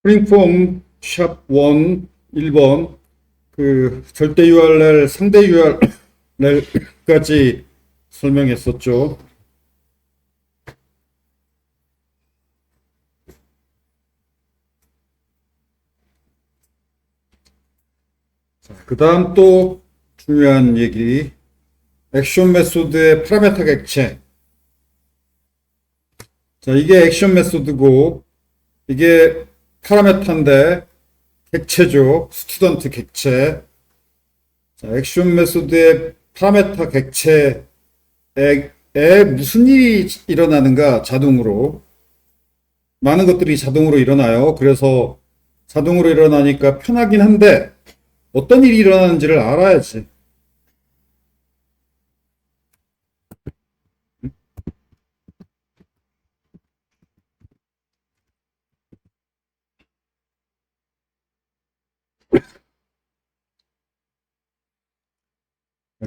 스프링폼 샵1 1번 그 절대 URL, 상대 URL까지 설명했었죠. 그 다음 또 중요한 얘기, 액션 메소드의 파라메터 객체. 자, 이게 액션 메소드고 이게 파라메터인데 객체죠. 스튜던트 객체. 자, 액션 메소드의 파라메터 객체에 무슨 일이 일어나는가? 자동으로 많은 것들이 자동으로 일어나요. 그래서 자동으로 일어나니까 편하긴 한데 어떤 일이 일어나는지를 알아야지.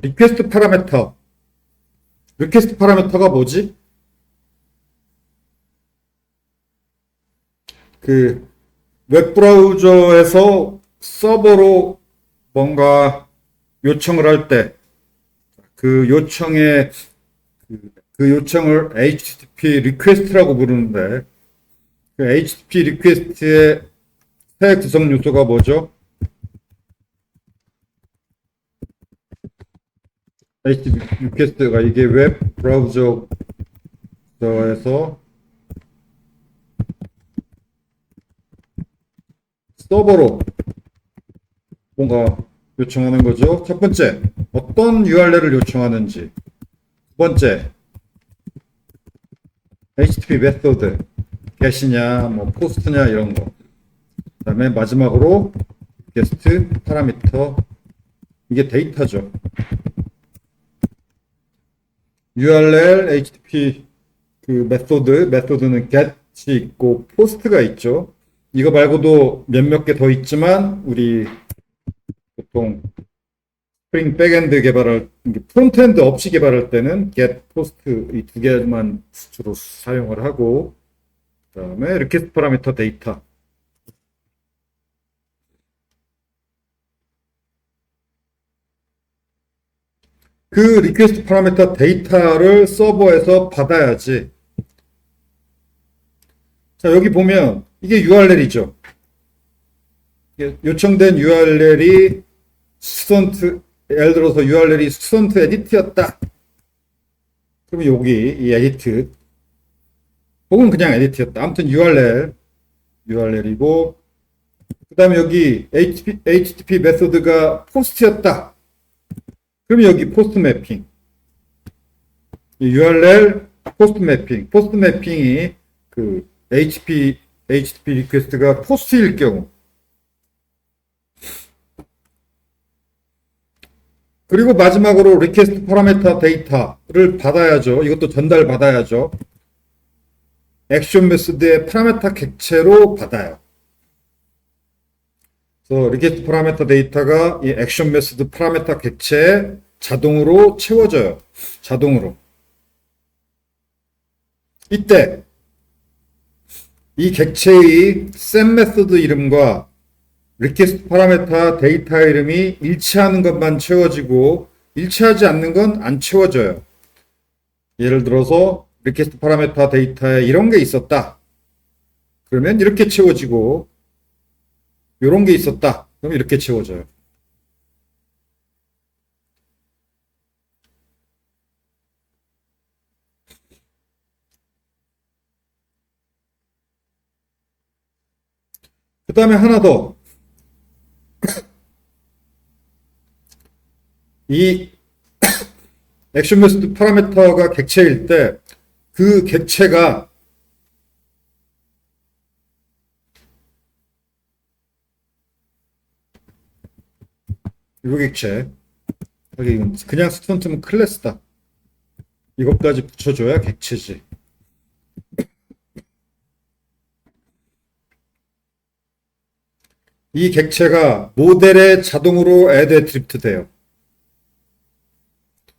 리퀘스트 파라메터. 리퀘스트 파라메터가 뭐지? 그 웹브라우저에서 서버로 뭔가 요청을 할 때 그 요청에 그 요청을 HTTP 리퀘스트라고 부르는데 그 HTTP 리퀘스트의 새 구성 요소가 뭐죠? HTTP 리퀘스트가 이게 웹 브라우저에서 서버로 뭔가 요청하는 거죠. 첫 번째, 어떤 URL을 요청하는지. 두 번째, HTTP 메소드, get이냐, 뭐 포스트냐 이런 거. 그 다음에 마지막으로 게스트 파라미터. 이게 데이터죠. URL, HTTP 그 메소드는 get이 있고 post가 있죠. 이거 말고도 몇몇 개 더 있지만 우리 보통 스프링 백엔드 개발할 프론트엔드 없이 개발할 때는 get, post 이 두 개만 주로 사용을 하고 그다음에 리퀘스트 파라미터 데이터. 그 리퀘스트 파라미터 데이터를 서버에서 받아야지. 자, 여기 보면 이게 URL이죠. 요청된 URL이 스튜던트, 예를 들어서 URL이 스튜던트 에디트였다. 그러면 여기 이 에디트 혹은 그냥 에디트였다. 아무튼 URL이고 그 다음에 여기 HTTP 메소드가 포스트였다. 그러면 여기 포스트 매핑. URL 포스트 매핑. 포스트 매핑이 그 HTTP 리퀘스트가 포스트일 경우. 그리고 마지막으로 리퀘스트 파라미터 데이터를 받아야죠. 이것도 전달 받아야죠. 액션 메소드의 파라미터 객체로 받아요. 그래서 리퀘스트 파라미터 데이터가 이 액션 메소드 파라미터 객체에 자동으로 채워져요. 자동으로. 이때 이 객체의 셋 메소드 이름과 리퀘스트 파라미터 데이터 이름이 일치하는 것만 채워지고 일치하지 않는 건 안 채워져요. 예를 들어서 리퀘스트 파라미터 데이터에 이런 게 있었다. 그러면 이렇게 채워지고 이런 게 있었다. 그럼 이렇게 채워져요. 그 다음에 하나 더. 이 액션 메소드 파라미터가 객체일 때 그 객체가 이거 객체 그냥 스튜던트면 클래스다. 이것까지 붙여줘야 객체지. 이 객체가 모델에 자동으로 애드 드리프트 돼요.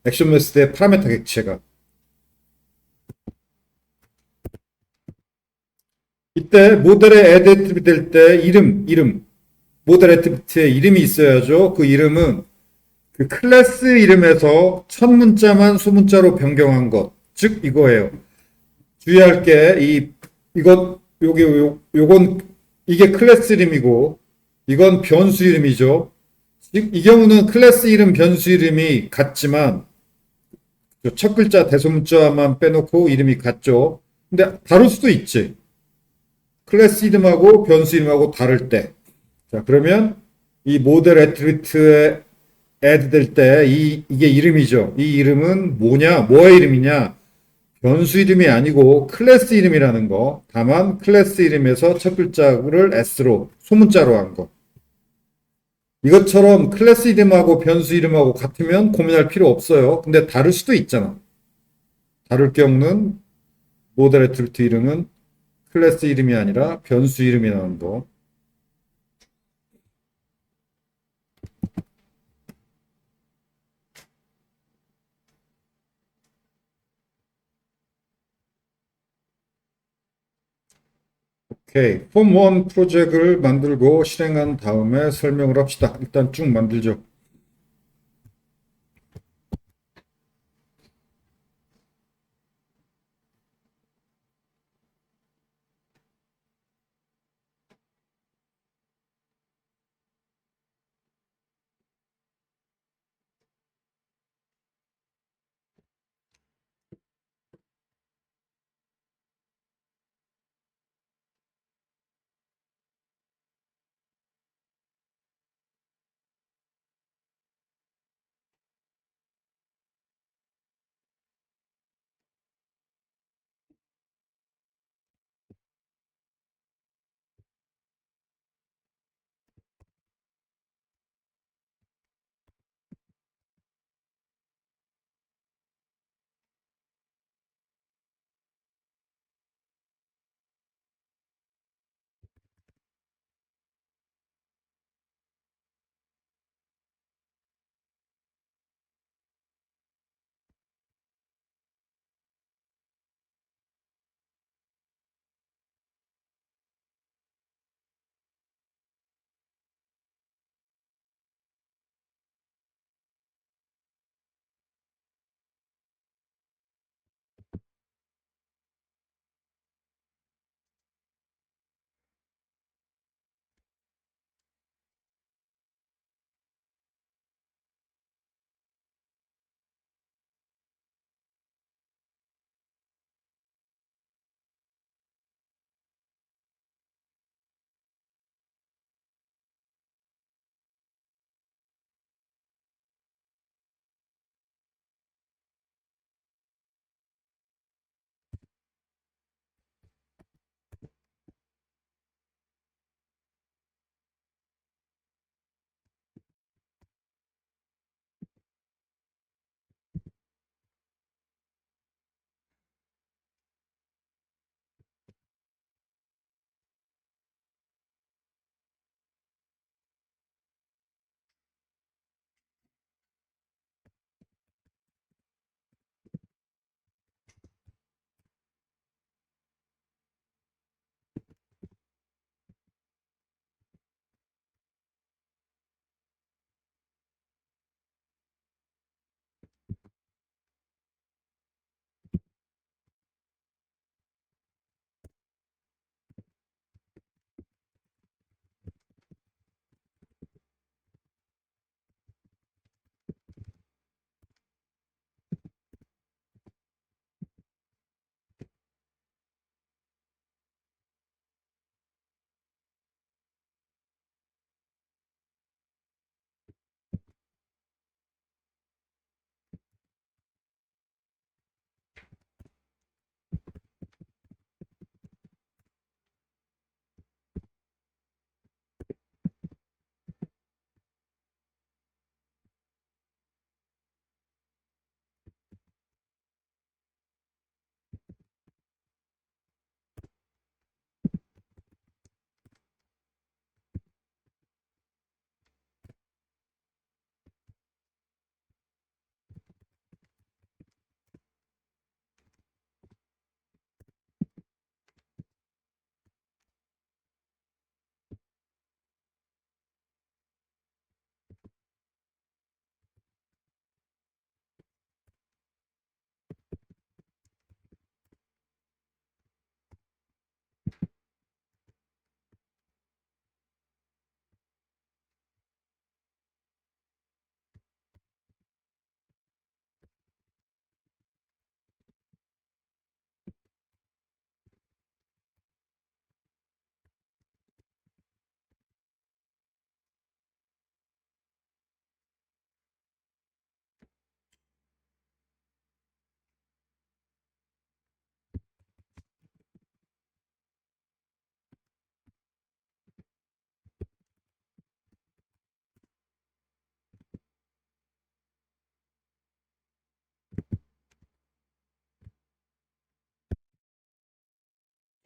액션 메소드의 파라미터 객체가 이때 모델의 애드트리 될 때 이름, 모델 애트리뷰트에 이름이 있어야죠. 그 이름은 그 클래스 이름에서 첫 문자만 소문자로 변경한 것. 즉, 이거예요. 주의할 게, 요건, 이게 클래스 이름이고, 이건 변수 이름이죠. 즉, 이 경우는 클래스 이름, 변수 이름이 같지만, 첫 글자 대소문자만 빼놓고 이름이 같죠. 근데 다를 수도 있지. 클래스 이름하고 변수 이름하고 다를 때. 자, 그러면 이 모델 애트리뷰트에 애드 될 때 이게 이름이죠. 이 이름은 뭐냐? 뭐의 이름이냐? 변수 이름이 아니고 클래스 이름이라는 거. 다만 클래스 이름에서 첫 글자를 S로 소문자로 한 거. 이것처럼 클래스 이름하고 변수 이름하고 같으면 고민할 필요 없어요. 근데 다를 수도 있잖아. 다를 경우는 모델 애트리뷰트 이름은 클래스 이름이 아니라 변수 이름이라는 거. 오케이. 폼 1 프로젝트를 만들고 실행한 다음에 설명을 합시다. 일단 쭉 만들죠.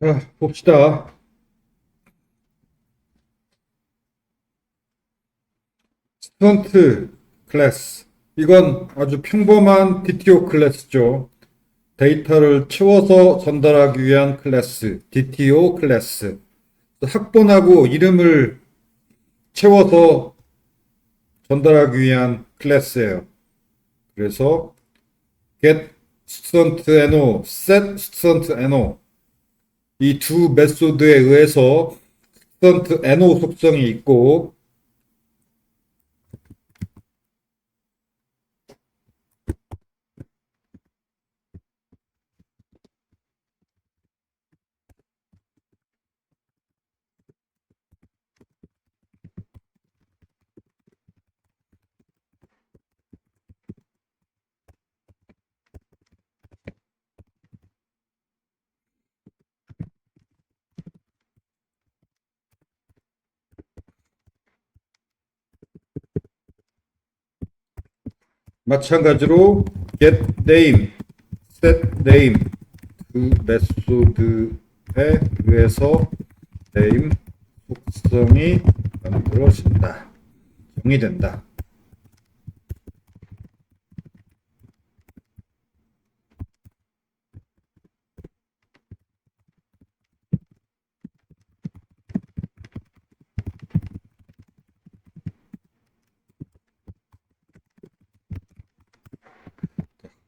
자, 봅시다. 스턴트 클래스. 이건 아주 평범한 DTO 클래스죠. 데이터를 채워서 전달하기 위한 클래스, DTO 클래스. 학번하고 이름을 채워서 전달하기 위한 클래스예요. 그래서 get student no, set student no 이 두 메소드에 의해서 student no 속성이 있고 마찬가지로 get name, set name 그 메소드에 의해서 name 속성이 만들어진다. 정의된다.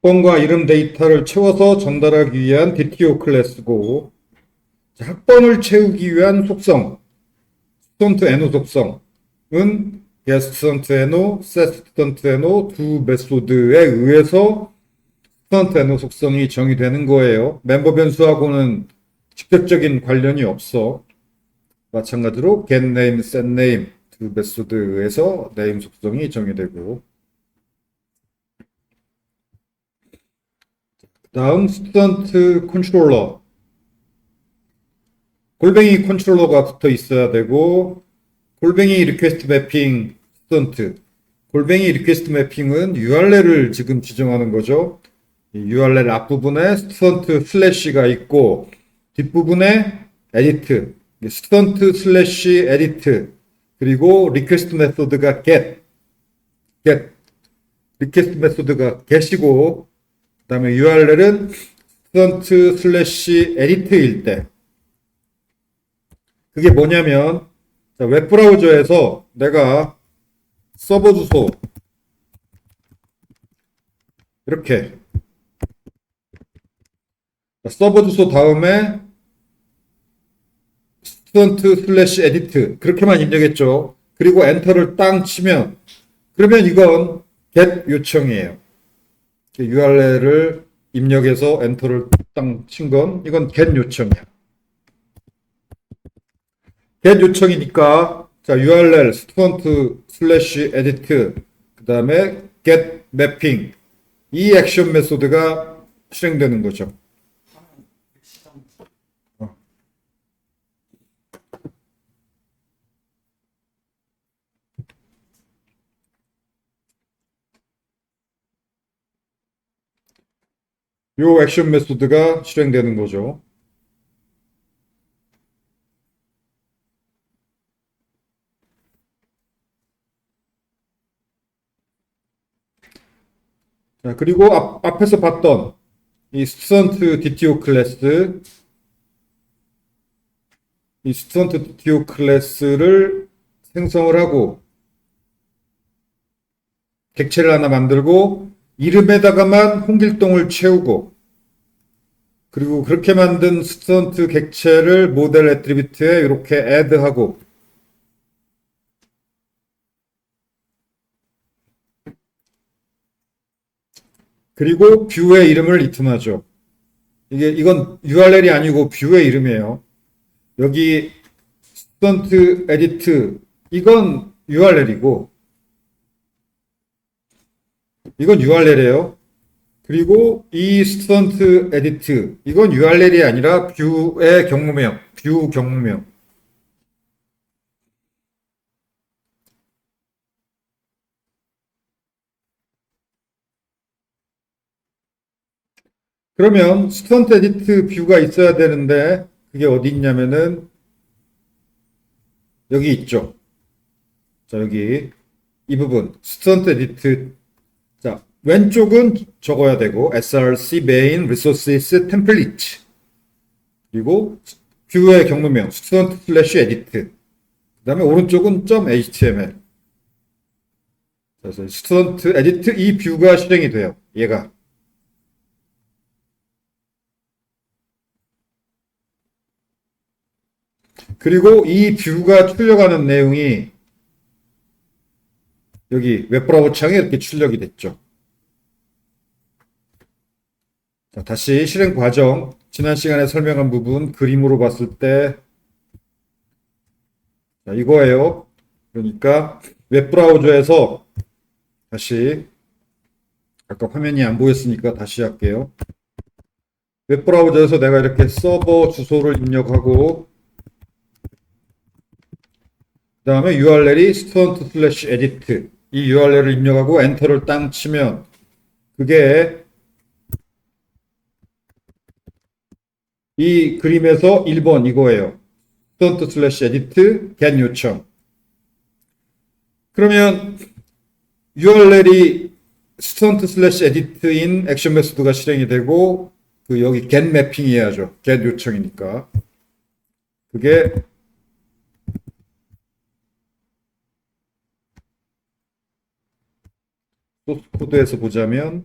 학번과 이름 데이터를 채워서 전달하기 위한 DTO 클래스고 학번을 채우기 위한 속성, student no 속성은 get student no, set student no 두 메소드에 의해서 student no 속성이 정의되는 거예요. 멤버 변수하고는 직접적인 관련이 없어. 마찬가지로 get name, set name 두 메소드에 의해서 name 속성이 정의되고 다음 스튜던트 컨트롤러 골뱅이 컨트롤러가 붙어 있어야 되고 골뱅이 리퀘스트 매핑 스튜던트 골뱅이 리퀘스트 매핑은 URL을 지금 지정하는 거죠. 이 URL 앞부분에 스튜던트 슬래시가 있고 뒷부분에 에디트 스튜던트 슬래시 에디트 그리고 리퀘스트 메소드가 get 리퀘스트 메소드가 get이고 그 다음에 URL은 student 슬래시 edit일 때 그게 뭐냐면 웹브라우저에서 내가 서버 주소 이렇게 서버 주소 다음에 student 슬래시 edit 그렇게만 입력했죠. 그리고 엔터를 땅 치면 그러면 이건 get 요청이에요. URL을 입력해서 엔터를 땅 친 건 이건 get 요청이야. get 요청이니까 자 URL student 슬래시 edit 그 다음에 get mapping 이 액션 메소드가 실행되는 거죠. 요 액션 메소드가 실행되는 거죠. 자, 그리고 앞에서 봤던 이 스튜던트 DTO 클래스 이 스튜던트 DTO 클래스를 생성을 하고 객체를 하나 만들고 이름에다가만 홍길동을 채우고 그리고 그렇게 만든 스튜던트 객체를 모델 애트리뷰트에 이렇게 애드하고 그리고 뷰의 이름을 리턴하죠. 이건 URL이 아니고 뷰의 이름이에요. 여기 스튜던트 에디트 이건 URL이고 이건 URL이에요. 그리고 이 스튜던트 에디트 이건 URL이 아니라 뷰의 경무명, 뷰 경무명. 그러면 스튜던트 에디트 뷰가 있어야 되는데 그게 어디 있냐면은 여기 있죠. 자, 여기 이 부분 스턴트 에디트. 자, 왼쪽은 적어야 되고 src main resources template. 그리고 뷰의 경로명 스튜던트 슬래시 에디트. 그 다음에 오른쪽은 .html. 그래서 스튜던트 에디트 이 뷰가 실행이 돼요. 얘가. 그리고 이 뷰가 출력하는 내용이 여기 웹브라우저 창에 이렇게 출력이 됐죠. 자, 다시 실행 과정. 지난 시간에 설명한 부분 그림으로 봤을 때 자, 이거예요. 그러니까 웹브라우저에서 다시 아까 화면이 안 보였으니까 다시 할게요. 웹브라우저에서 내가 이렇게 서버 주소를 입력하고 그 다음에 URL이 student/edit 이 URL을 입력하고 엔터를 땅 치면 그게 이 그림에서 1번 이거예요. student/edit get 요청. 그러면 URL이 student/edit인 액션 메소드가 실행이 되고 그 여기 get 매핑 해야죠. get 요청이니까. 그게 소스 코드에서 보자면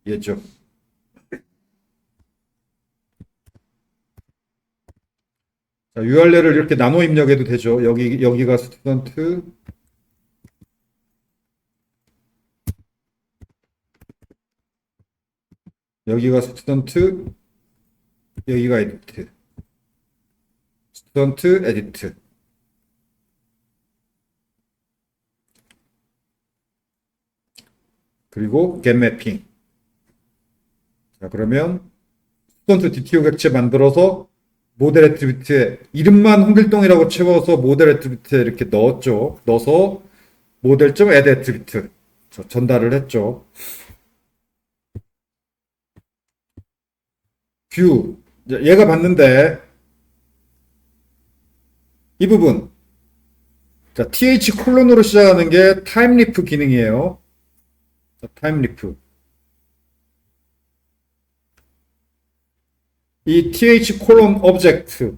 얘죠. 자, URL을 이렇게 나눠 입력해도 되죠. 여기가 스튜던트, 여기가 스튜던트, 여기가 에디트. 스튜던트, 에디트. 그리고 get 매핑. 자, 그러면 스튜던트 DTO 객체 만들어서 모델 애트리뷰트에 이름만 홍길동이라고 채워서 모델 애트리뷰트에 이렇게 넣었죠. 넣어서 모델.add 애트리뷰트 전달을 했죠. 뷰. 얘가 봤는데 이 부분. 자, th 콜론으로 시작하는 게 타임리프 기능이에요. 자, 타임리프. 이 th 콜론 오브젝트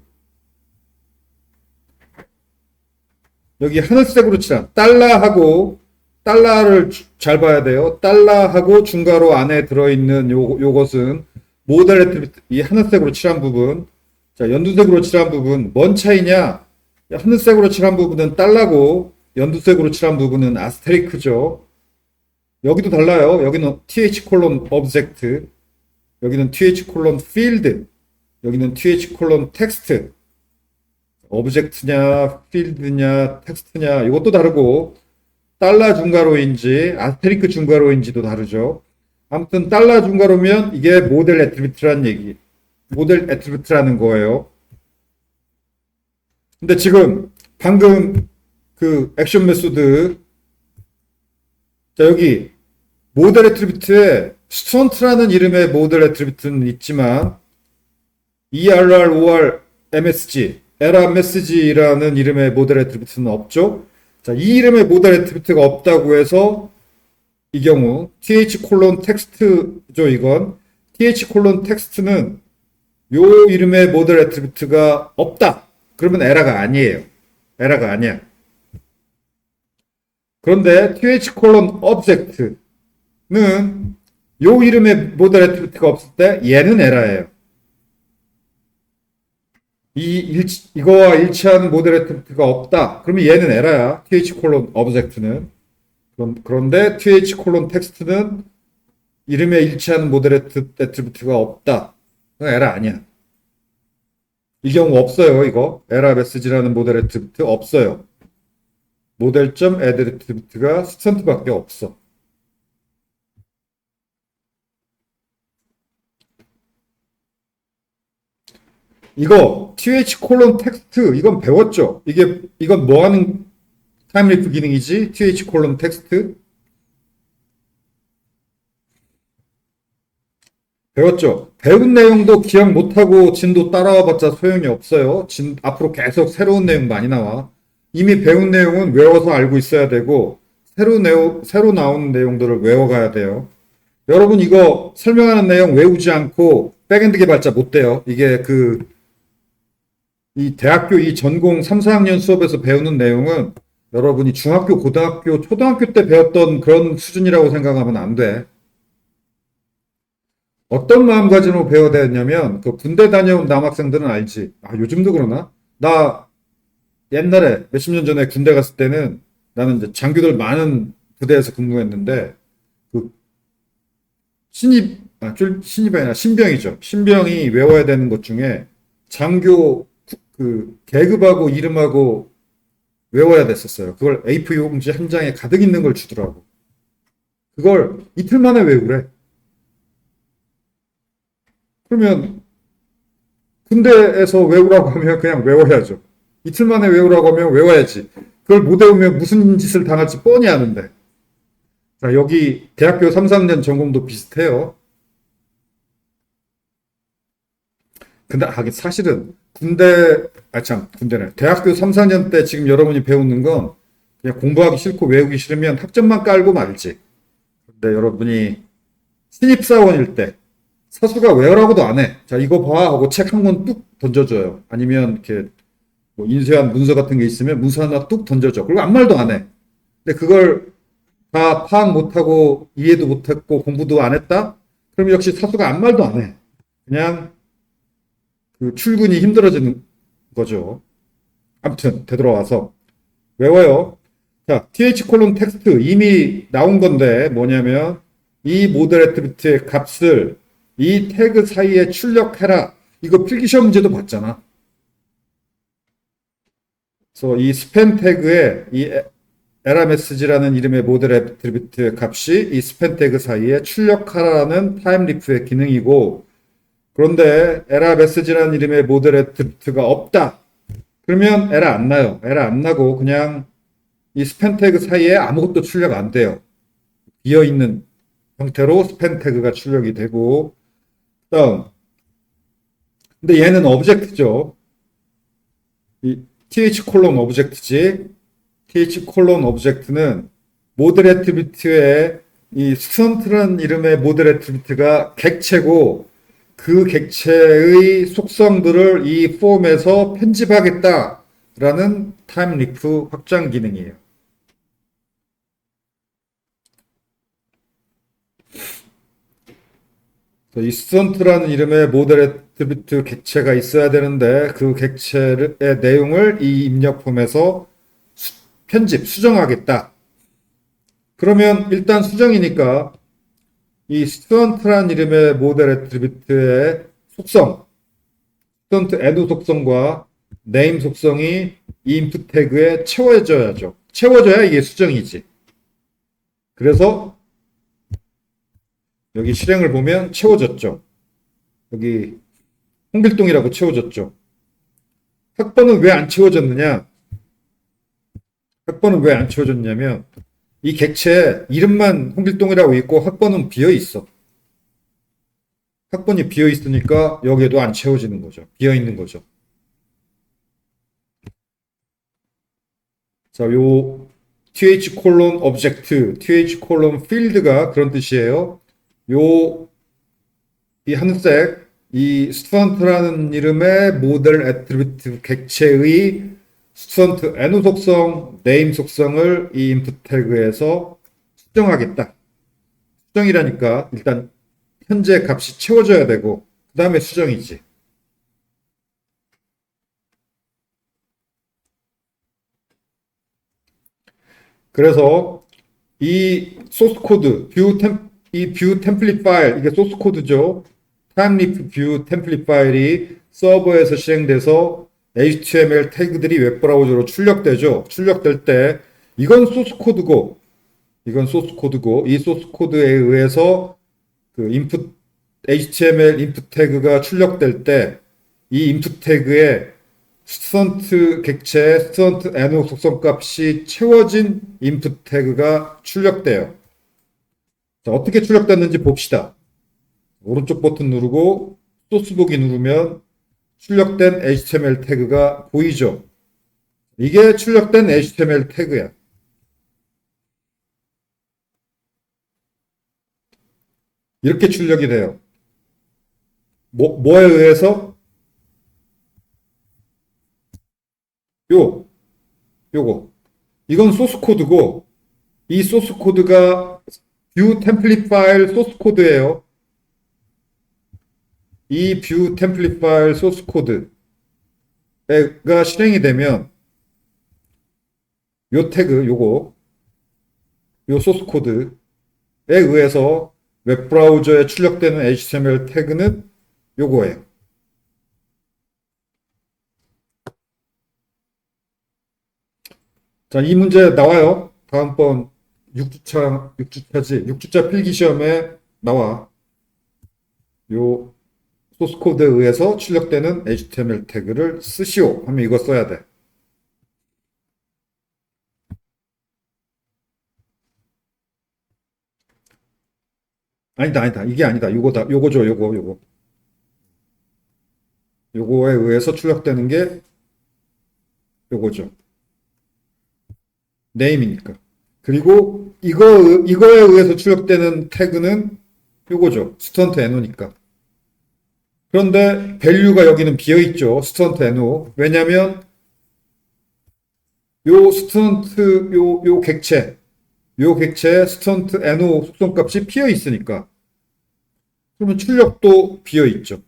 여기 하늘색으로 칠한 달러하고 달러를 잘 봐야 돼요. 달러하고 중괄호 안에 들어있는 요것은 모델 애트리뷰트 이 하늘색으로 칠한 부분. 자, 연두색으로 칠한 부분 뭔 차이냐? 하늘색으로 칠한 부분은 달러고 연두색으로 칠한 부분은 아스테리크죠. 여기도 달라요. 여기는 th 콜론 오브젝트, 여기는 th 콜론 필드, 여기는 th 콜론 텍스트. 오브젝트냐, 필드냐, 텍스트냐 이것도 다르고 달러 중괄호인지 아스테리크 중괄호인지도 다르죠. 아무튼 달러 중괄호면 이게 모델 애트리뷰트라는 얘기. 모델 애트리뷰트라는 거예요. 근데 지금 방금 그 액션 메소드 자 여기 모델 애트리뷰트에 스튜던트라는 이름의 모델 애트리뷰트는 있지만 ERR, MSG, 에라 메시지라는 이름의 모델 애트리뷰트는 없죠. 자, 이 이름의 모델 애트리뷰트가 없다고 해서 이 경우 th 콜론 텍스트죠. 이건 th 콜론 텍스트는 요 이름의 모델 애트리뷰트가 없다. 그러면 에라가 아니에요. 에라가 아니야. 그런데 th 콜론 오브젝트는 요 이름의 모델 애트리뷰트가 없을 때 얘는 에라예요. 이거와 일치하는 모델 애트리뷰트가 없다. 그러면 얘는 에라야. th 콜론 오브젝트는. 그런데 th 콜론 텍스트는 이름에 일치하는 모델 애트리뷰트가 없다. 그건 에라 아니야. 이 경우 없어요. 이거 에라 메시지라는 모델 애트리뷰트 없어요. 모델.add 애트리뷰트가 스튜던트밖에 없어. 이거 th 콜론 텍스트 이건 배웠죠. 이건 뭐 하는 타임리프 기능이지? th 콜론 텍스트 배웠죠? 배운 내용도 기억 못하고 진도 따라와 봤자 소용이 없어요. 앞으로 계속 새로운 내용 많이 나와. 이미 배운 내용은 외워서 알고 있어야 되고, 새로 나오는 내용들을 외워가야 돼요. 여러분 이거 설명하는 내용 외우지 않고 백엔드 개발자 못 돼요. 이게 이 대학교 이 전공 3, 4학년 수업에서 배우는 내용은 여러분이 중학교, 고등학교, 초등학교 때 배웠던 그런 수준이라고 생각하면 안 돼. 어떤 마음가짐으로 배워야 되냐면, 그 군대 다녀온 남학생들은 알지. 아, 요즘도 그러나? 나 옛날에 몇십 년 전에 군대 갔을 때는 나는 이제 장교들 많은 부대에서 근무했는데, 그 신입이 아니라 신병이죠. 신병이 외워야 되는 것 중에 장교 계급하고 이름하고 외워야 됐었어요. 그걸 A4 용지 한 장에 가득 있는 걸 주더라고. 그걸 이틀 만에 외우래. 그러면 군대에서 외우라고 하면 그냥 외워야죠. 이틀 만에 외우라고 하면 외워야지. 그걸 못 외우면 무슨 짓을 당할지 뻔히 아는데. 자, 여기 대학교 3, 4년 전공도 비슷해요. 근데 사실은 군대네. 대학교 3, 4년 때 지금 여러분이 배우는 건 그냥 공부하기 싫고 외우기 싫으면 학점만 깔고 말지. 근데 여러분이 신입사원일 때 사수가 외우라고도 안 해. 자, 이거 봐 하고 책 한 권 뚝 던져줘요. 아니면 이렇게 뭐 인쇄한 문서 같은 게 있으면 문서 하나 뚝 던져줘. 그리고 아무 말도 안 해. 근데 그걸 다 파악 못하고 이해도 못했고 공부도 안 했다? 그럼 역시 사수가 아무 말도 안 해. 그냥 그 출근이 힘들어지는 거죠. 아무튼 되돌아와서 외워요. 자, th 콜론 텍스트 이미 나온 건데 뭐냐면 이 모델 애트리뷰트의 값을 이 태그 사이에 출력해라. 이거 필기시험 문제도 봤잖아. 그래서 이 스팬 태그에 이 에라 메시지라는 이름의 모델 애트리뷰트의 값이 이 스팬 태그 사이에 출력하라는 타임리프의 기능이고, 그런데 에라 메시지라는 이름의 모델 애트리뷰트가 없다. 그러면 에라 안 나요. 에라 안 나고 그냥 이 스팬 태그 사이에 아무것도 출력 안 돼요. 비어있는 형태로 스팬 태그가 출력이 되고, 다음. 근데 얘는 오브젝트죠. 이 th 콜론 오브젝트지. th 콜론 오브젝트는 모델 애트리뷰트의 이 스턴트라는 이름의 모델 애트리뷰트가 객체고, 그 객체의 속성들을 이 폼에서 편집하겠다라는 타임리프 확장 기능이에요. 이 스턴트라는 이름의 모델 애트리뷰트 객체가 있어야 되는데 그 객체의 내용을 이 입력 폼에서 수정하겠다. 그러면 일단 수정이니까 이 스턴트라는 이름의 모델 애트리뷰트의 속성, 스턴트 애드 속성과 네임 속성이 이 인풋 태그에 채워져야죠. 채워져야 이게 수정이지. 그래서 여기 실행을 보면 채워졌죠. 여기 홍길동이라고 채워졌죠. 학번은 왜 안 채워졌느냐? 학번은 왜 안 채워졌냐면 이 객체에 이름만 홍길동이라고 있고 학번은 비어 있어. 학번이 비어 있으니까 여기에도 안 채워지는 거죠. 비어 있는 거죠. 자, 요 th 콜론 오브젝트, th 콜론 필드가 그런 뜻이에요. 이 하늘색, 이 스튜던트라는 이름의 모델 애트리뷰트 객체의 스튜던트 애노 속성, 네임 속성을 이 인풋 태그에서 수정하겠다. 수정이라니까 일단 현재 값이 채워져야 되고 그 다음에 수정이지. 그래서 이 소스 코드, 이 뷰 템플릿 파일, 이게 소스 코드죠. 타임리프 뷰 템플릿 파일이 서버에서 실행돼서 HTML 태그들이 웹브라우저로 출력되죠. 출력될 때 이건 소스 코드고 이 소스 코드에 의해서 그 인풋 HTML 인풋 태그가 출력될 때 이 인풋 태그에 스턴트 객체 스턴트 애노 속성 값이 채워진 인풋 태그가 출력돼요. 자, 어떻게 출력됐는지 봅시다. 오른쪽 버튼 누르고 소스 보기 누르면 출력된 HTML 태그가 보이죠. 이게 출력된 HTML 태그야. 이렇게 출력이 돼요. 뭐에 의해서? 요거. 이건 소스 코드고, 이 소스 코드가 뷰 템플릿 파일 소스 코드예요. 이 뷰 템플릿 파일 소스 코드가 실행이 되면 요 태그, 요 소스 코드에 의해서 웹브라우저에 출력되는 HTML 태그는 요거예요. 자, 이 문제 나와요. 다음번 6주차 필기 시험에 나와. 요 소스 코드에 의해서 출력되는 HTML 태그를 쓰시오 하면 이거 써야 돼. 아니다. 이게 아니다. 요거죠. 요거에 의해서 출력되는 게 요거죠. 네임이니까. 그리고 이거에 의해서 출력되는 태그는 요거죠. 스턴트 NO니까. 그런데 밸류가 여기는 비어있죠. 스턴트 NO. 왜냐면 요 스턴트 요 객체에 스턴트 NO 속성값이 비어있으니까. 그러면 출력도 비어있죠.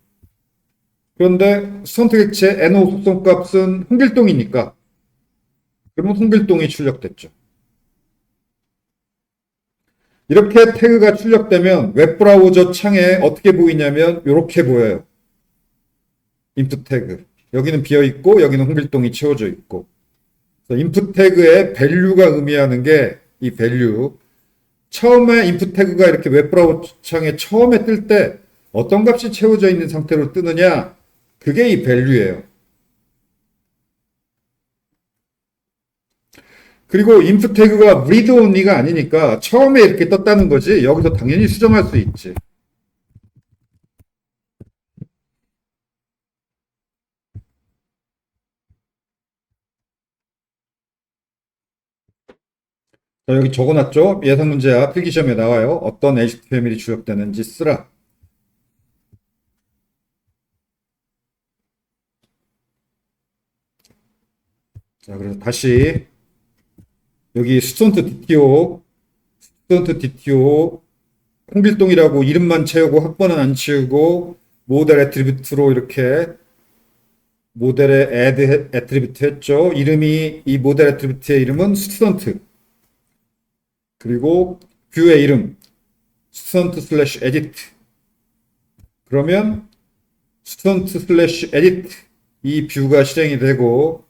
그런데 스턴트 객체 NO 속성값은 홍길동이니까. 그러면 홍길동이 출력됐죠. 이렇게 태그가 출력되면 웹브라우저 창에 어떻게 보이냐면 이렇게 보여요. 인풋 태그. 여기는 비어있고 여기는 홍길동이 채워져 있고. 인풋 태그의 밸류가 의미하는 게 이 밸류. 처음에 인풋 태그가 이렇게 웹브라우저 창에 처음에 뜰 때 어떤 값이 채워져 있는 상태로 뜨느냐? 그게 이 밸류예요. 그리고 input 태그가 read only가 아니니까 처음에 이렇게 떴다는 거지. 여기서 당연히 수정할 수 있지. 자, 여기 적어놨죠? 예상 문제야. 필기시험에 나와요. 어떤 HTML이 출력되는지 쓰라. 자, 그래서 다시 여기 스턴트 DTO 홍길동이라고 이름만 채우고 학번은 안 채우고 모델 애트리뷰트로 이렇게 모델에 add 애트리뷰트 했죠. 이 모델 애트리뷰트의 이름은 스튜던트. 그리고 뷰의 이름 스튜던트 슬래시 에디트. 그러면 스튜던트 슬래시 에디트 이 뷰가 실행이 되고,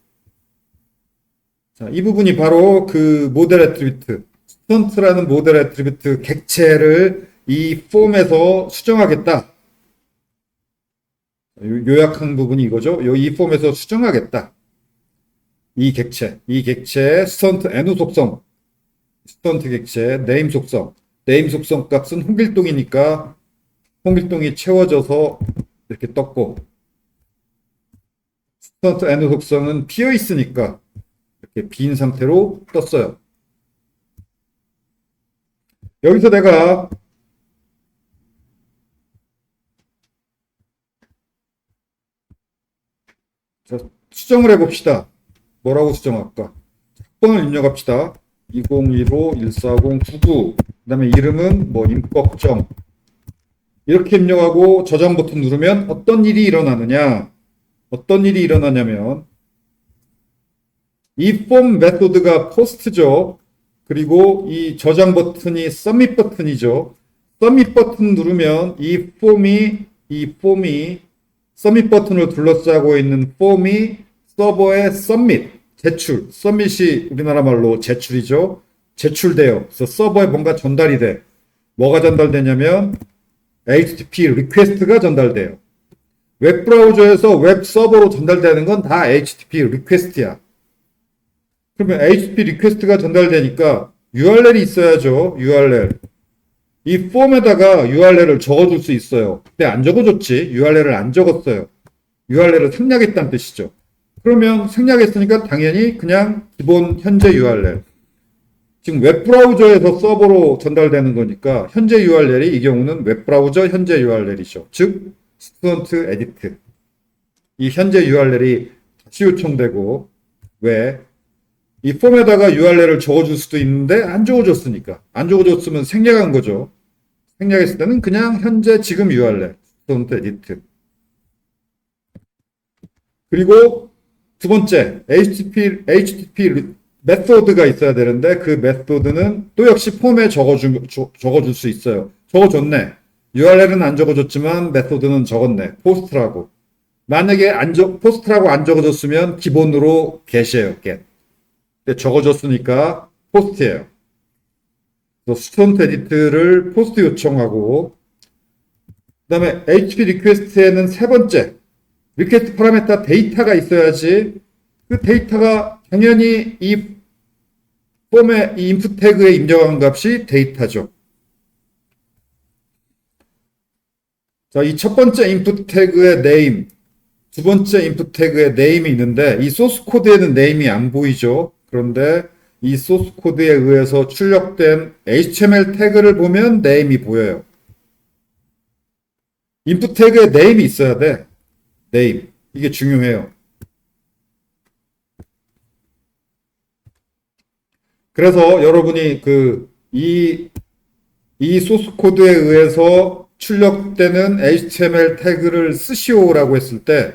자, 이 부분이 바로 그 모델 애트리뷰트 스튜던트라는 모델 애트리뷰트 객체를 이 폼에서 수정하겠다. 요약한 부분이 이거죠. 이 폼에서 수정하겠다. 이 객체의 스턴트 NO 속성, 스턴트 객체 네임 속성 값은 홍길동이니까 홍길동이 채워져서 이렇게 떴고, 스턴트 NO 속성은 비어 있으니까 이렇게 빈 상태로 떴어요. 여기서 내가 자, 수정을 해봅시다. 뭐라고 수정할까? 학번을 입력합시다. 2015-140-99. 그 다음에 이름은 뭐 임꺽정. 이렇게 입력하고 저장 버튼 누르면 어떤 일이 일어나느냐? 어떤 일이 일어나냐면 이 폼 메소드가 포스트죠. 그리고 이 저장 버튼이 서밋 버튼이죠. 서밋 버튼 누르면 이 폼이 서밋 버튼을 둘러싸고 있는 폼이 서버에 제출, 서밋이 우리나라 말로 제출이죠. 제출돼요. 그래서 서버에 뭔가 전달이 돼. 뭐가 전달되냐면 HTTP 리퀘스트가 전달돼요. 웹브라우저에서 웹 서버로 전달되는 건 다 HTTP 리퀘스트야. 그러면 HTTP 리퀘스트가 전달되니까 URL이 있어야죠. URL. 이 폼에다가 URL을 적어줄 수 있어요. 근데 안 적어줬지. URL을 안 적었어요. URL을 생략했다는 뜻이죠. 그러면 생략했으니까 당연히 그냥 기본 현재 URL. 지금 웹브라우저에서 서버로 전달되는 거니까 현재 URL이 이 경우는 웹브라우저 현재 URL이죠. 즉 스튜던트 에디트. 이 현재 URL이 다시 요청되고 왜? 이 폼에다가 URL을 적어줄 수도 있는데 안 적어줬으니까. 안 적어줬으면 생략한 거죠. 생략했을 때는 그냥 현재 지금 URL 스튜던트 에디트. 그리고 두 번째 HTTP 메소드가 있어야 되는데 그 메소드는 또 역시 폼에 적어줄 수 있어요. 적어줬네. URL은 안 적어줬지만 메소드는 적었네. 포스트라고. 만약에 포스트라고 안 적어줬으면 기본으로 get이에요. get. 근데 적어줬으니까 포스트예요. 그래서 스튜던트 에디트를 포스트 요청하고 그 다음에 HTTP 리퀘스트에는 세 번째 리퀘스트 파라미터 데이터가 있어야지 그 데이터가 당연히 이 폼의 이 인풋 태그에 입력한 값이 데이터죠. 자, 이 첫 번째 인풋 태그의 name, 두 번째 인풋 태그의 name이 있는데 이 소스 코드에는 name이 안 보이죠. 그런데 이 소스 코드에 의해서 출력된 HTML 태그를 보면 name이 보여요. 인풋 태그에 name이 있어야 돼. name. 이게 중요해요. 그래서 여러분이 이 소스 코드에 의해서 출력되는 HTML 태그를 쓰시오라고 했을 때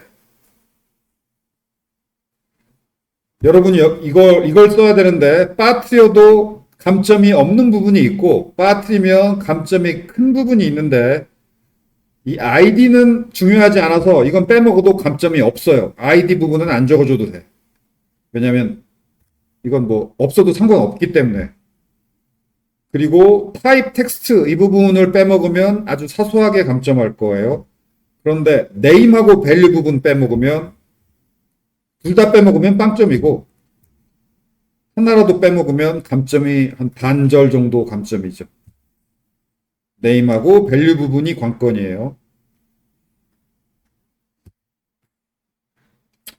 여러분이 이걸 써야 되는데 빠트려도 감점이 없는 부분이 있고 빠트리면 감점이 큰 부분이 있는데 이 ID는 중요하지 않아서 이건 빼먹어도 감점이 없어요. ID 부분은 안 적어줘도 돼. 왜냐면 이건 뭐 없어도 상관없기 때문에. 그리고 타입 텍스트 이 부분을 빼먹으면 아주 사소하게 감점할 거예요. 그런데 name하고 value 부분 빼먹으면 둘 다 빼먹으면 빵점이고 하나라도 빼먹으면 감점이 한 반절 정도 감점이죠. name하고 value 부분이 관건이에요.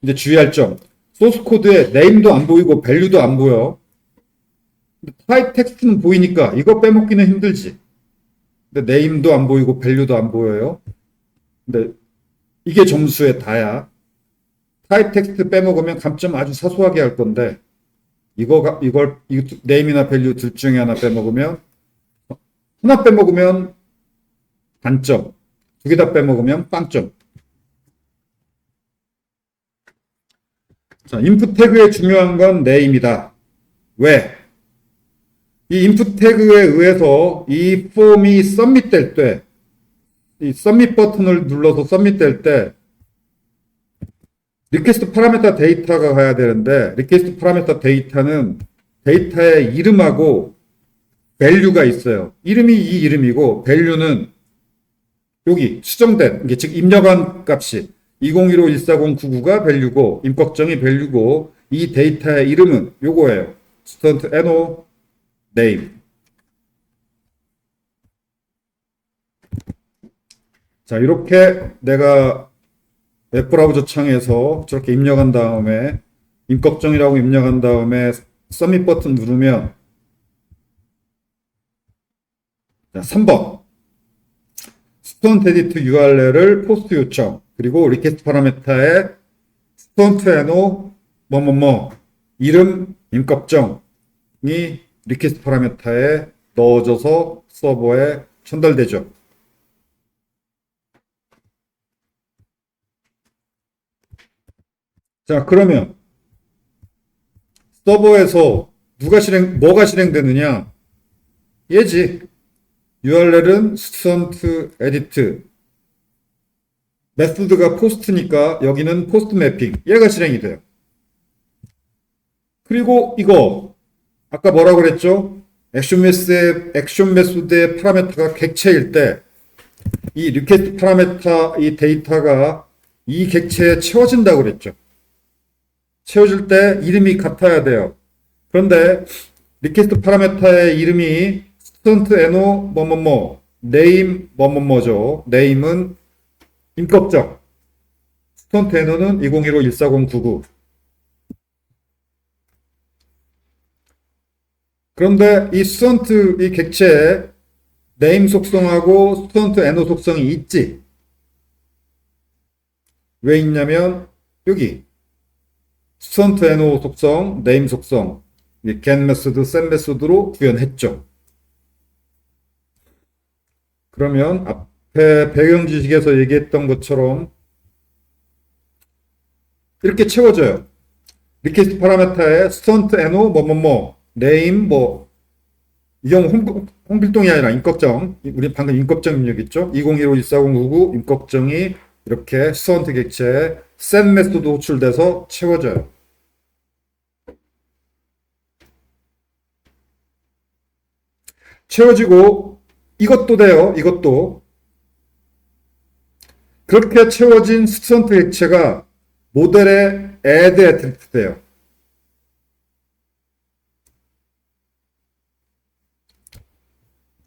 이제 주의할 점. 소스 코드에 name도 안 보이고 value도 안 보여. 타입 텍스트는 보이니까 이거 빼먹기는 힘들지. 근데 name도 안 보이고 value도 안 보여요. 근데 이게 점수의 다야. 타입 텍스트 빼먹으면 감점 아주 사소하게 할 건데 이걸 name이나 value 둘 중에 하나 빼먹으면 하나 빼먹으면 단점, 두 개 다 빼먹으면 빵점. 자, 인풋 태그의 중요한 건 name이다. 왜? 이 인풋 태그에 의해서 이 폼이 서밋 될 때, 이 서밋 버튼을 눌러서 서밋 될 때, 리퀘스트 파라미터 데이터가 가야 되는데, 리퀘스트 파라미터 데이터는 데이터의 이름하고 value가 있어요. 이름이 이 이름이고, value는 여기 수정된, 이게 즉 입력한 값이 2015-14099가 value고, 임꺽정이 value고, 이 데이터의 이름은 요거예요. student no name. 자, 이렇게 내가 웹브라우저 창에서 저렇게 입력한 다음에 임꺽정이라고 입력한 다음에 서밋 버튼 누르면 자, 3번 스튜던트 에디트 URL을 포스트 요청 그리고 리퀘스트 파라미터에 스튜던트 에노 뭐뭐뭐 이름 임꺽정이 리퀘스트 파라미터에 넣어져서 서버에 전달되죠. 자, 그러면 서버에서 뭐가 실행되느냐? 얘지. URL은 student edit. 메소드가 포스트니까 여기는 포스트 매핑. 얘가 실행이 돼요. 그리고 이거 아까 뭐라고 그랬죠? 액션 메소드의 파라미터가 객체일 때 이 리퀘스트 파라미터 이 데이터가 이 객체에 채워진다고 그랬죠. 채워질 때 이름이 같아야 돼요. 그런데 리퀘스트 파라미터의 이름이 스턴트 NO 뭐뭐뭐 네임 뭐뭐뭐죠. 네임은 임꺽정. 스턴트 NO는 2015-14099. 그런데 이 스턴트 이 객체에 네임 속성하고 스턴트 NO 속성이 있지. 왜 있냐면 여기 스턴트 NO 속성, 네임 속성, get 메소드, set 메소드로 구현했죠. 그러면 앞에 배경 지식에서 얘기했던 것처럼 이렇게 채워져요. 리퀘스트 파라메타에 스턴트 NO 뭐뭐뭐 네임 뭐 이 경우 홍길동이 아니라 임꺽정, 우리 방금 임꺽정 입력했죠. 2015-14099 임꺽정이 이렇게 스턴트 객체에 set 메소드 호출돼서 채워져요. 채워지고 이것도 돼요. 이것도 그렇게 채워진 스턴트 객체가 모델에 add attribute 돼요.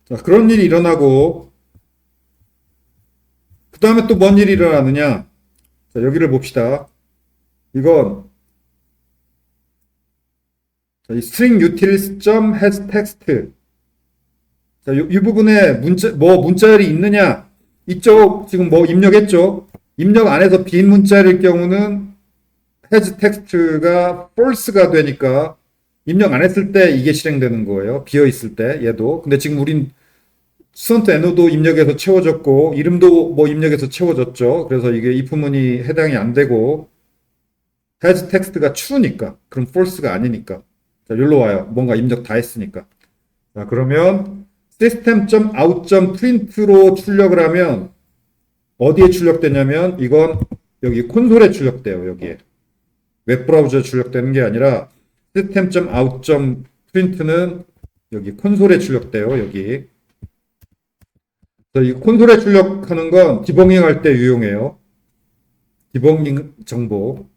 자, 그런 일이 일어나고 그 다음에 또 뭔 일이 일어나느냐. 자, 여기를 봅시다. 이건 자, 이 string utils.has text. 자, 이 부분에 문자열이 있느냐? 이쪽 지금 뭐 입력했죠? 입력 안에서 빈 문자일 경우는 has text가 false가 되니까 입력 안 했을 때 이게 실행되는 거예요. 비어 있을 때 얘도. 근데 지금 우린 스턴트 NO도 입력해서 채워졌고 이름도 뭐 입력해서 채워졌죠. 그래서 이게 if문이 해당이 안 되고 has text가 true니까 그럼 false가 아니니까. 자, 여기로 와요. 뭔가 입력 다 했으니까. 자, 그러면 system.out.print로 출력을 하면 어디에 출력되냐면 이건 여기 콘솔에 출력돼요. 여기에. 웹브라우저에 출력되는 게 아니라 system.out.print는 여기 콘솔에 출력돼요. 여기. 이 콘솔에 출력하는 건 디버깅 할 때 유용해요. 디버깅 정보.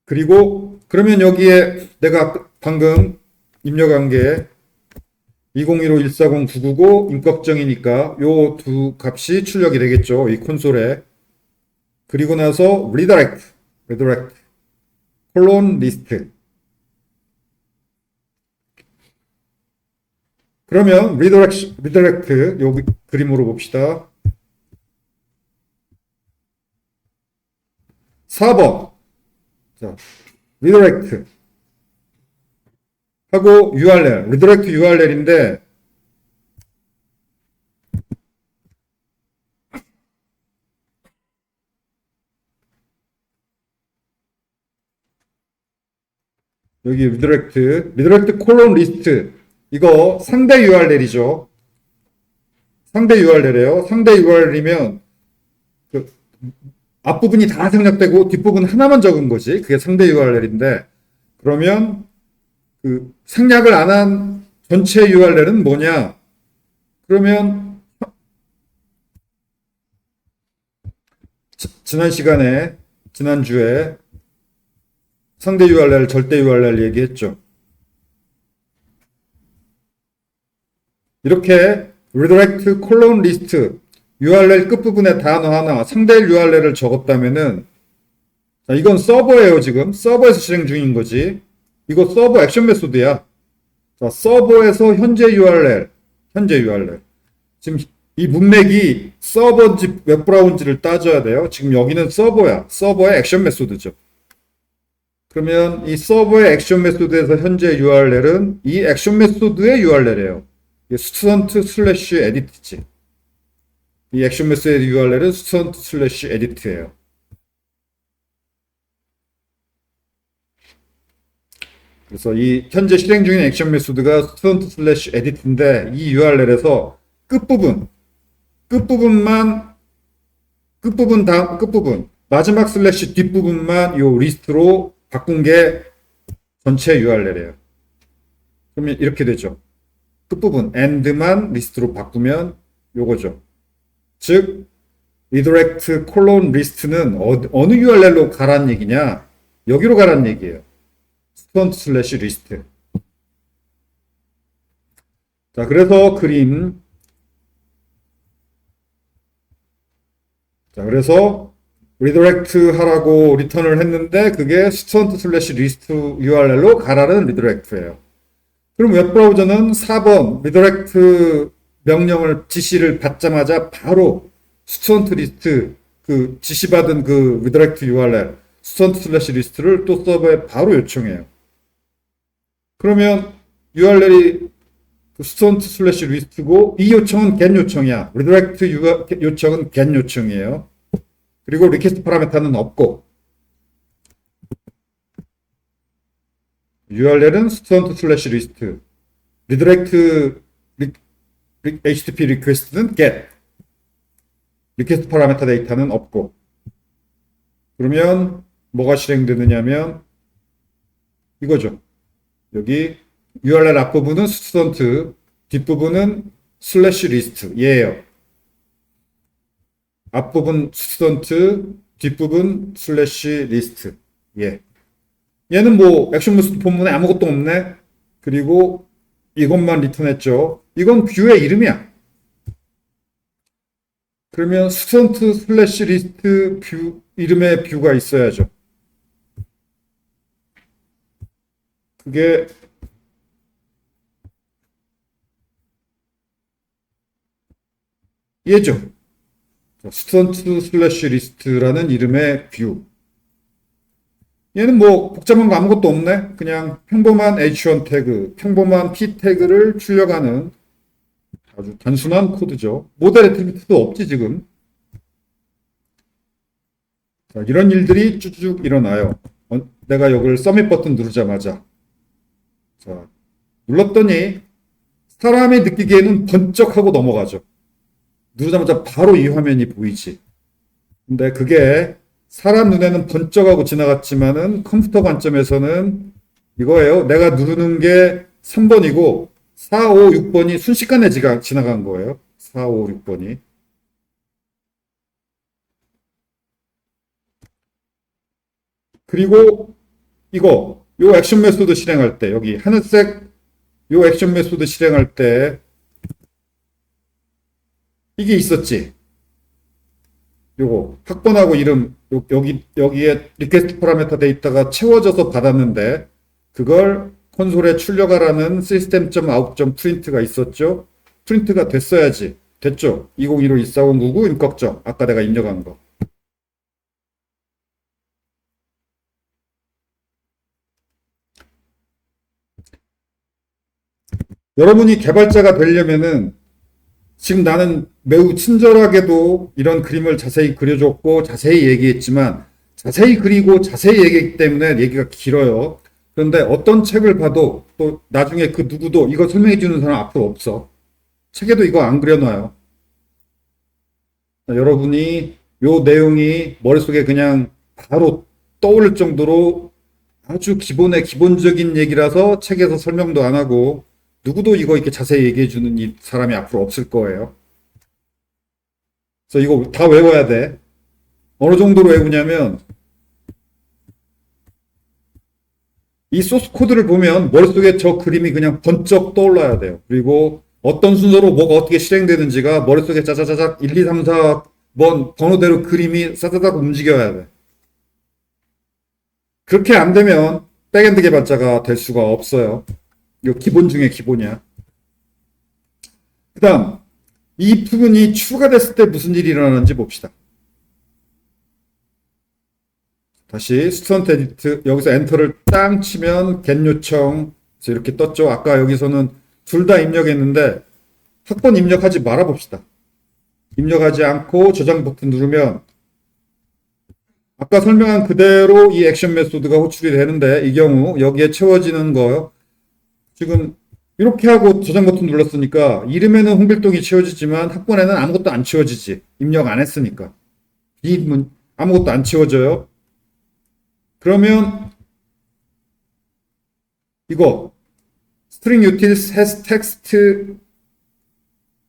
그리고 그러면 여기에 내가 방금 입력한 게 2015-140-999 임꺽정이니까 요 두 값이 출력이 되겠죠. 이 콘솔에. 그리고 나서 redirect 콜론 리스트. 그러면 redirect 요 그림으로 봅시다. 4번. 자, redirect 하고 URL, redirect URL인데 여기 redirect 콜론 리스트 이거 상대 URL이죠. 상대 URL이에요. 상대 URL이면 그 앞부분이 다 생략되고 뒷부분 하나만 적은 거지. 그게 상대 URL인데 그러면 그 생략을 안 한 전체 URL은 뭐냐? 그러면 지난주에 상대 URL, 절대 URL 얘기했죠. 이렇게 redirect 콜론 리스트 URL 끝부분에 단어 하나 상대 URL을 적었다면은 자, 이건 서버예요. 지금 서버에서 실행 중인 거지. 이거 서버 액션 메소드야. 자, 서버에서 현재 URL 지금 이 문맥이 서버인지 웹브라우저인지를 따져야 돼요. 지금 여기는 서버야. 서버의 액션 메소드죠. 그러면 이 서버의 액션 메소드에서 현재 URL은 이 액션 메소드의 URL이에요. student/edit지. 이 액션 메소드의 URL은 student/edit예요. 그래서 이 현재 실행 중인 액션 메소드가 student/edit인데 이 URL에서 끝부분 마지막 슬래시 뒷부분만 요 리스트로 바꾼 게 전체 URL이에요. 그러면 이렇게 되죠. 끝부분 end만 리스트로 바꾸면 요거죠. 즉 redirect 콜론 리스트는 어느 URL로 가란 얘기냐? 여기로 가란 얘기예요. student/list. 자, 그래서 그림. 자, 그래서 리더렉트 하라고 리턴을 했는데 그게 스튜던트 슬래시 리스트 URL로 가라는 리더렉트예요. 그럼 웹브라우저는 4번 리더렉트 명령을 지시를 받자마자 바로 스튜던트 리스트 그 지시받은 그 리더렉트 URL 스튜던트 슬래시 리스트를 또 서버에 바로 요청해요. 그러면 URL이 그 스튜던트 슬래시 리스트고 이 요청은 get 요청이야. 리더렉트 요청은 get 요청이에요. 그리고 리퀘스트 파라미터는 없고 URL은 스튜던트 슬래시 리스트 리더렉트 HTTP 리퀘스트는 get 리퀘스트 파라미터 데이터는 없고 그러면 뭐가 실행되느냐면 이거죠. 여기 URL 앞부분은 스튜던트 뒷부분은 슬래시 리스트 얘예요. 앞부분 스튜던트 뒷부분 슬래시 리스트 예. 얘는 뭐 액션 메소드 본문에 아무것도 없네. 그리고 이것만 리턴했죠. 이건 뷰의 이름이야. 그러면 스튜던트 슬래시 리스트 뷰 이름의 뷰가 있어야죠. 그게 얘죠. 스튜던트 슬래시 리스트라는 이름의 뷰. 얘는 뭐 복잡한 거 아무것도 없네. 그냥 평범한 H1 태그, 평범한 P 태그를 출력하는 아주 단순한 코드죠. 모델 애트리뷰트도 없지 지금. 자, 이런 일들이 쭉쭉 일어나요. 내가 여기를 서밋 버튼 누르자마자 자, 눌렀더니 사람이 느끼기에는 번쩍하고 넘어가죠. 누르자마자 바로 이 화면이 보이지. 근데 그게 사람 눈에는 번쩍하고 지나갔지만은 컴퓨터 관점에서는 이거예요. 내가 누르는 게 3번이고 4, 5, 6번이 순식간에 지나간 거예요. 4, 5, 6번이. 그리고 이거 요 액션 메소드 실행할 때 여기 하늘색 요 액션 메소드 실행할 때 이게 있었지. 요거 학번하고 이름 여기에 리퀘스트 파라미터 데이터가 채워져서 받았는데 그걸 콘솔에 출력하라는 system.out.print가 있었죠. 프린트가 됐어야지. 됐죠. 2015-140999 임꺽정. 아까 내가 입력한 거. 여러분이 개발자가 되려면은 지금 나는 매우 친절하게도 이런 그림을 자세히 그려줬고 자세히 얘기했지만 자세히 그리고 자세히 얘기했기 때문에 얘기가 길어요. 그런데 어떤 책을 봐도 또 나중에 그 누구도 이거 설명해 주는 사람 앞으로 없어. 책에도 이거 안 그려놔요. 여러분이 요 내용이 머릿속에 그냥 바로 떠오를 정도로 아주 기본적인 얘기라서 책에서 설명도 안 하고 누구도 이거 이렇게 자세히 얘기해 주는 이 사람이 앞으로 없을 거예요. 그래서 이거 다 외워야 돼. 어느 정도로 외우냐면 이 소스 코드를 보면 머릿속에 저 그림이 그냥 번쩍 떠올라야 돼요. 그리고 어떤 순서로 뭐가 어떻게 실행되는지가 머릿속에 짜자자작 1, 2, 3, 4번 번호대로 그림이 싸다닥 움직여야 돼. 그렇게 안 되면 백엔드 개발자가 될 수가 없어요. 이거 기본 중에 기본이야. 그 다음 이 부분이 추가됐을 때 무슨 일이 일어나는지 봅시다. 다시 스튜던트 에디트 여기서 엔터를 땅 치면 get 요청 이렇게 떴죠. 아까 여기서는 둘 다 입력했는데 학번 입력하지 말아 봅시다. 입력하지 않고 저장 버튼 누르면 아까 설명한 그대로 이 액션 메소드가 호출이 되는데 이 경우 여기에 채워지는 거 지금 이렇게 하고 저장 버튼 눌렀으니까 이름에는 홍길동이 채워지지만 학번에는 아무것도 안 채워지지. 입력 안 했으니까. 아무것도 안 채워져요. 그러면 이거 string utils has text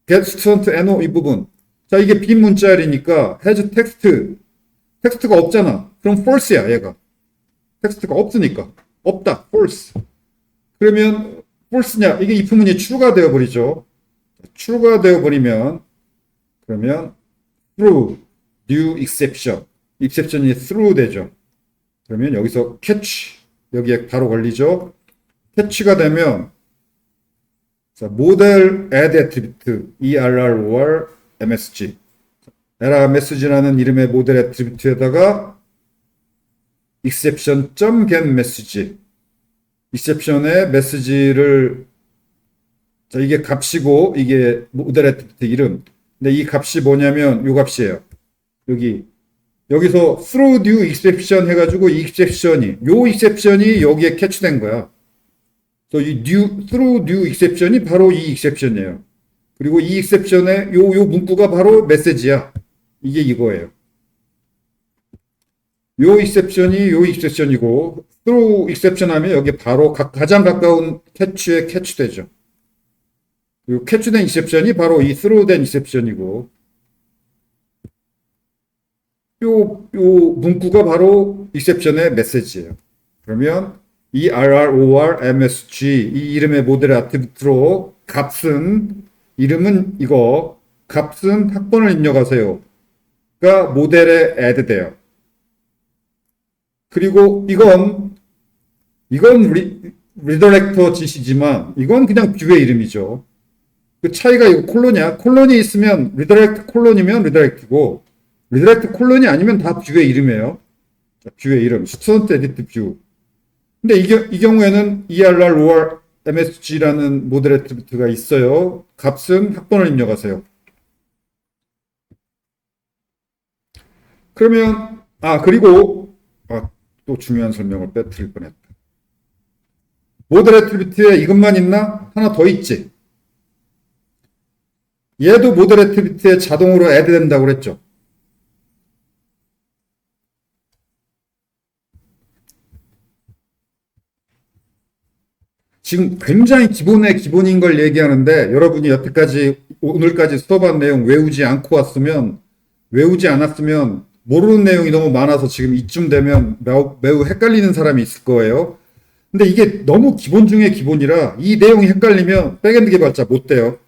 get student no 이 부분. 자, 이게 빈 문자열이니까 has 텍스트가 없잖아. 그럼 false야, 얘가. 텍스트가 없으니까. 없다. false. 그러면 false냐? 이게 if문이 true가 되어버리죠. true가 되어버리면, 그러면 through, new exception. exception이 through 되죠. 그러면 여기서 catch, 여기에 바로 걸리죠. catch가 되면, 자, model add attribute, ERR, MSG. MSG라는 이름의 모델 애트리뷰트에다가 exception.getMessage. exception의 메시지를, 자, 이게 값이고, 이게 모델 애트리뷰트 이름. 근데 이 값이 뭐냐면, 요 값이에요. 여기서 through new exception 해가지고, 이 exception이 여기에 캐치된 거야. 그래서 이 through new exception이 바로 이 exception이에요. 그리고 이 exception의 요 문구가 바로 메시지야. 이게 이거예요. 요 exception이고, through exception 하면 여기 바로 가장 가까운 캐치에 캐치되죠. 그리고 캐치된 exception이 바로 이 through된 exception이고, 요 문구가 바로 exception의 메시지예요. 그러면 이 RROR MSG 이 이름의 모델 아트리뷰트로 이름은 이거 값은 학번을 입력하세요. 가 모델에 add 돼요. 그리고 이건 리더렉터 짓이지만 이건 그냥 뷰의 이름이죠. 그 차이가 이거 콜론이야. 콜론이 있으면 리더렉트 콜론이면 리더렉트고 리더렉트 콜론이 아니면 다 뷰의 이름이에요. 자, 뷰의 이름 스튜던트 에디트 뷰. 근데 이 경우에는 ERR, OR, MSG라는 모델 애트리뷰트가 있어요. 값은 학번을 입력하세요. 그러면 그리고 또 중요한 설명을 빼뜨릴 뻔했다. 모델 애트리뷰트에 이것만 있나? 하나 더 있지. 얘도 모델 애트리뷰트에 자동으로 애드 된다고 그랬죠. 지금 굉장히 기본의 기본인 걸 얘기하는데 여러분이 여태까지 오늘까지 수업한 내용 외우지 않았으면 모르는 내용이 너무 많아서 지금 이쯤 되면 매우 헷갈리는 사람이 있을 거예요. 근데 이게 너무 기본 중에 기본이라 이 내용이 헷갈리면 백엔드 개발자 못 돼요.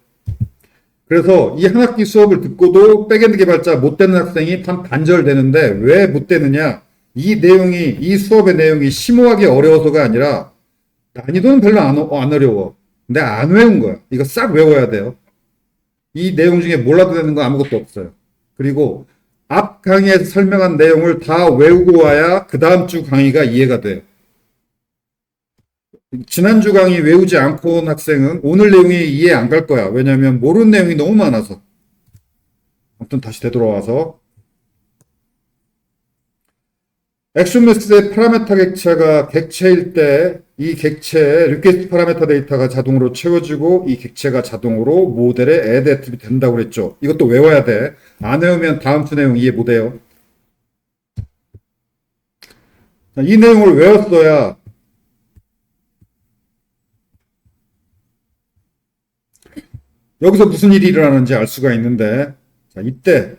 그래서 이 한 학기 수업을 듣고도 백엔드 개발자 못 되는 학생이 참 단절되는데 왜 못 되느냐? 이 수업의 내용이 심오하게 어려워서가 아니라 난이도는 별로 안 어려워. 근데 안 외운 거야. 이거 싹 외워야 돼요. 이 내용 중에 몰라도 되는 거 아무것도 없어요. 그리고 앞 강의에서 설명한 내용을 다 외우고 와야 그 다음 주 강의가 이해가 돼요. 지난주 강의 외우지 않고 온 학생은 오늘 내용이 이해 안 갈 거야. 왜냐하면 모르는 내용이 너무 많아서. 아무튼 다시 되돌아와서 액션 메시지의 파라메타 객체가 객체일 때 이 객체의 리퀘스트 파라메타 데이터가 자동으로 채워지고 이 객체가 자동으로 모델에 add 애트리뷰트 된다고 그랬죠. 이것도 외워야 돼. 안 외우면 다음 주 내용 이해 못 해요. 이 내용을 외웠어야 여기서 무슨 일이 일어나는지 알 수가 있는데 자, 이때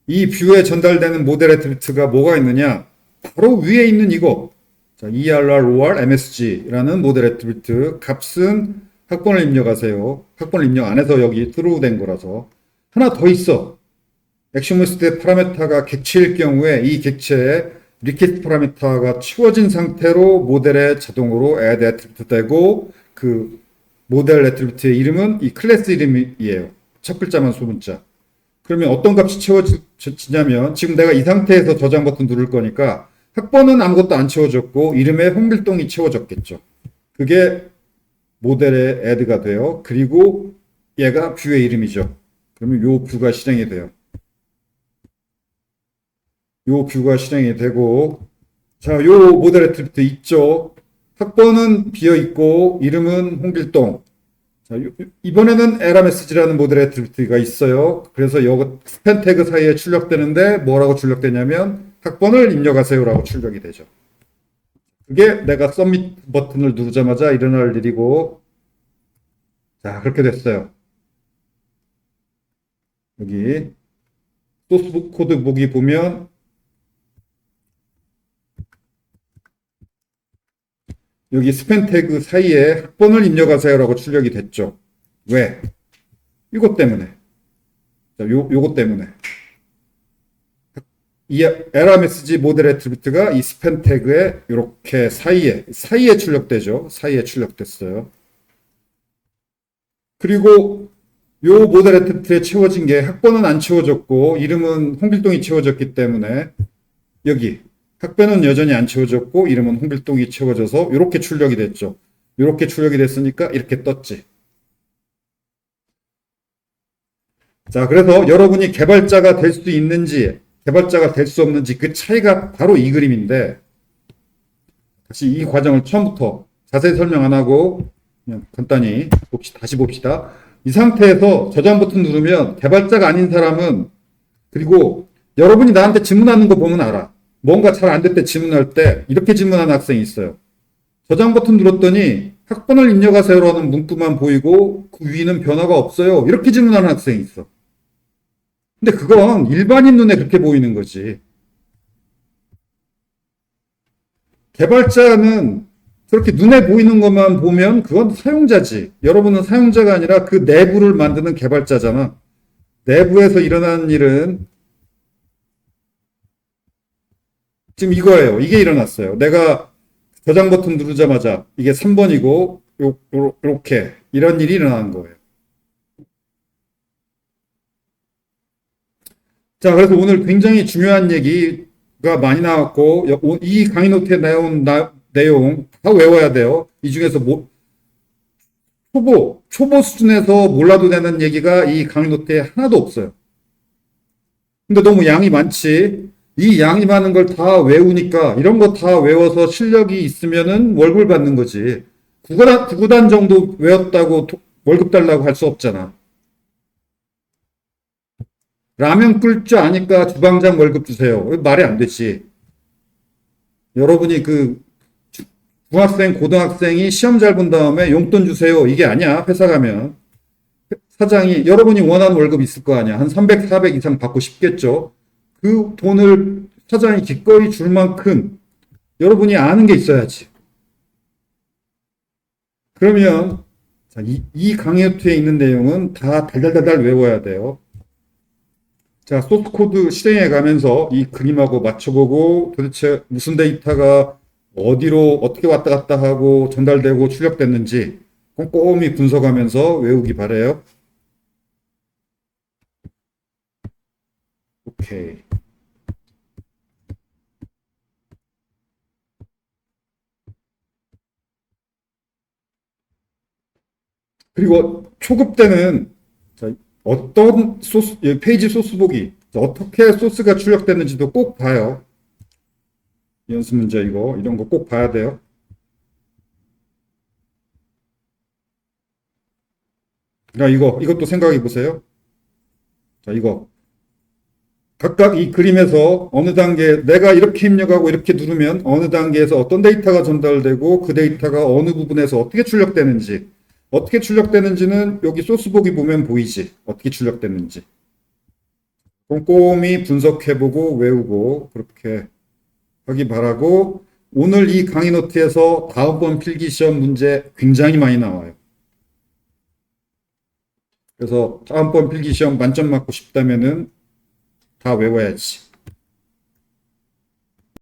이 뷰에 전달되는 모델 애트리뷰트가 뭐가 있느냐? 바로 위에 있는 이거. 자, ERR, OR, MSG라는 모델 애트리뷰트 값은 학번을 입력하세요. 학번을 입력 안 해서 여기 true 된 거라서. 하나 더 있어. 액션 메시지 파라메타가 객체일 경우에 이 객체에 리퀘스트 파라메타가 채워진 상태로 모델에 자동으로 add 애트리뷰트 되고 그 모델 애트리뷰트의 이름은 이 클래스 이름이에요. 첫 글자만 소문자. 그러면 어떤 값이 채워지냐면 지금 내가 이 상태에서 저장 버튼 누를 거니까 학번은 아무것도 안 채워졌고 이름에 홍길동이 채워졌겠죠. 그게 모델에 add가 돼요. 그리고 얘가 뷰의 이름이죠. 그러면 요 뷰가 실행이 돼요. 요 뷰가 실행이 되고 자, 요 모델 애트리뷰트 있죠. 학번은 비어있고 이름은 홍길동. 자, 이번에는 에라메시지라는 모델 애트리뷰트가 있어요. 그래서 요 스팬 태그 사이에 출력되는데 뭐라고 출력되냐면 학번을 입력하세요라고 출력이 되죠. 그게 내가 서밋 버튼을 누르자마자 일어날 일이고 자, 그렇게 됐어요. 여기 소스 코드 보기 보면 여기 스팸 태그 사이에 학번을 입력하세요라고 출력이 됐죠. 왜? 이것 때문에. 자, 요것 때문에. 이 에러 메시지 모델 애트리뷰트가 이 스팸 태그에 이렇게 사이에 출력되죠. 사이에 출력됐어요. 그리고 요 모델 애트리뷰트에 채워진 게 학번은 안 채워졌고 이름은 홍길동이 채워졌기 때문에 여기 학번은 여전히 안 채워졌고 이름은 홍길동이 채워져서 이렇게 출력이 됐죠. 이렇게 출력이 됐으니까 이렇게 떴지. 자, 그래서 여러분이 개발자가 될 수 있는지 개발자가 될 수 없는지 그 차이가 바로 이 그림인데 다시 이 과정을 처음부터 자세히 설명 안 하고 그냥 간단히 다시 봅시다. 이 상태에서 저장 버튼 누르면 개발자가 아닌 사람은 그리고 여러분이 나한테 질문하는 거 보면 알아. 뭔가 잘 안 될 때 질문할 때 이렇게 질문하는 학생이 있어요. 저장 버튼 눌렀더니 학번을 입력하세요라는 문구만 보이고 그 위는 변화가 없어요. 이렇게 질문하는 학생이 있어. 근데 그건 일반인 눈에 그렇게 보이는 거지. 개발자는 그렇게 눈에 보이는 것만 보면 그건 사용자지. 여러분은 사용자가 아니라 그 내부를 만드는 개발자잖아. 내부에서 일어나는 일은 지금 이거예요. 이게 일어났어요. 내가 저장 버튼 누르자마자 이게 3번이고 요렇게 이런 일이 일어나는 거예요. 자, 그래서 오늘 굉장히 중요한 얘기가 많이 나왔고 이 강의 노트에 나온 내용 다 외워야 돼요. 이 중에서 초보 수준에서 몰라도 되는 얘기가 이 강의 노트에 하나도 없어요. 근데 너무 양이 많지. 이 양이 많은 걸 다 외우니까 이런 거 다 외워서 실력이 있으면은 월급을 받는 거지. 구구단 정도 외웠다고 월급 달라고 할 수 없잖아. 라면 끓을 줄 아니까 주방장 월급 주세요. 말이 안 되지. 여러분이 그 중학생, 고등학생이 시험 잘 본 다음에 용돈 주세요. 이게 아니야. 회사 가면. 사장이 여러분이 원하는 월급 있을 거 아니야. 한 300, 400 이상 받고 싶겠죠. 그 돈을 사장이 기꺼이 줄 만큼 여러분이 아는 게 있어야지. 그러면 이 강의 노트에 있는 내용은 다 달달달달 외워야 돼요. 자, 소스 코드 실행해 가면서 이 그림하고 맞춰보고 도대체 무슨 데이터가 어디로 어떻게 왔다 갔다 하고 전달되고 출력됐는지 꼼꼼히 분석하면서 외우기 바래요. 오케이. 그리고 초급 때는 어떤 소스, 페이지 소스 보기, 어떻게 소스가 출력됐는지도 꼭 봐요. 연습 문제 이런 거 꼭 봐야 돼요. 자, 이것도 생각해 보세요. 자, 각각 이 그림에서 어느 단계, 내가 이렇게 입력하고 이렇게 누르면 어느 단계에서 어떤 데이터가 전달되고 그 데이터가 어느 부분에서 어떻게 출력되는지는 여기 소스 보기 보면 보이지. 어떻게 출력됐는지. 꼼꼼히 분석해보고 외우고 그렇게 하기 바라고 오늘 이 강의 노트에서 다음번 필기시험 문제 굉장히 많이 나와요. 그래서 다음번 필기시험 만점 맞고 싶다면은 다 외워야지.